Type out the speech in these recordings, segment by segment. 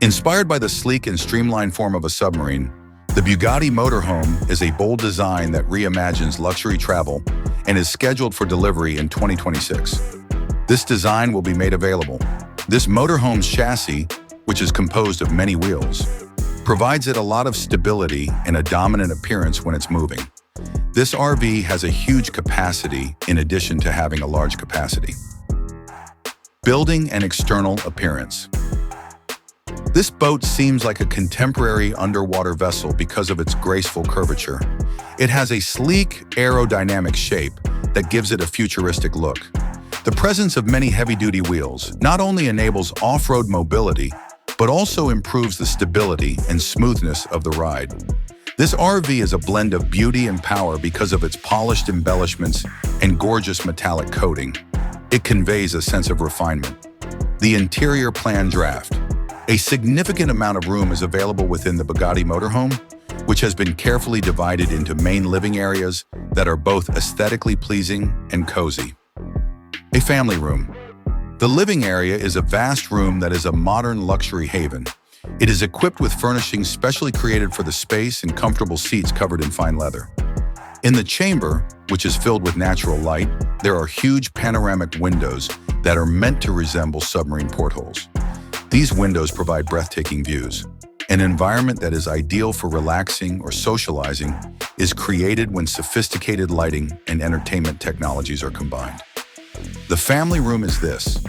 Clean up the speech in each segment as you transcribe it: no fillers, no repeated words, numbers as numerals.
Inspired by the sleek and streamlined form of a submarine, the Bugatti Motorhome is a bold design that reimagines luxury travel and is scheduled for delivery in 2026. This design will be made available. This motorhome's chassis, which is composed of many wheels, provides it a lot of stability and a dominant appearance when it's moving. This RV has a huge capacity in addition to having a large capacity. Building and external appearance. This boat seems like a contemporary underwater vessel because of its graceful curvature. It has a sleek, aerodynamic shape that gives it a futuristic look. The presence of many heavy-duty wheels not only enables off-road mobility, but also improves the stability and smoothness of the ride. This RV is a blend of beauty and power because of its polished embellishments and gorgeous metallic coating. It conveys a sense of refinement. The interior plan draft. A significant amount of room is available within the Bugatti Motorhome, which has been carefully divided into main living areas that are both aesthetically pleasing and cozy. A family room. The living area is a vast room that is a modern luxury haven. It is equipped with furnishings specially created for the space and comfortable seats covered in fine leather. In the chamber, which is filled with natural light, there are huge panoramic windows that are meant to resemble submarine portholes. These windows provide breathtaking views. An environment that is ideal for relaxing or socializing is created when sophisticated lighting and entertainment technologies are combined. The family room is this.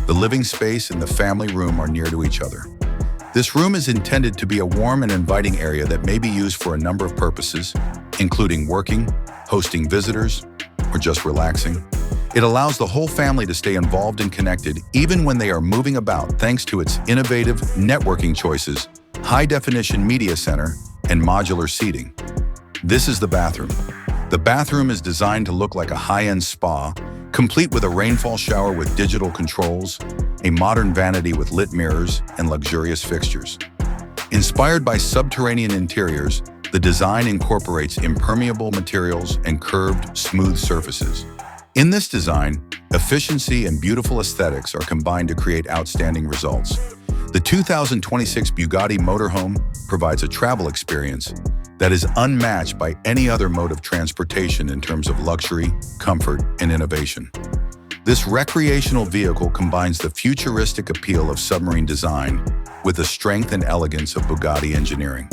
The living space and the family room are near to each other. This room is intended to be a warm and inviting area that may be used for a number of purposes, including working, hosting visitors, or just relaxing. It allows the whole family to stay involved and connected even when they are moving about thanks to its innovative networking choices, high-definition media center, and modular seating. This is the bathroom. The bathroom is designed to look like a high-end spa, complete with a rainfall shower with digital controls, a modern vanity with lit mirrors, and luxurious fixtures. Inspired by subterranean interiors, the design incorporates impermeable materials and curved, smooth surfaces. In this design, efficiency and beautiful aesthetics are combined to create outstanding results. The 2026 Bugatti Motorhome provides a travel experience that is unmatched by any other mode of transportation in terms of luxury, comfort, and innovation. This recreational vehicle combines the futuristic appeal of submarine design with the strength and elegance of Bugatti engineering.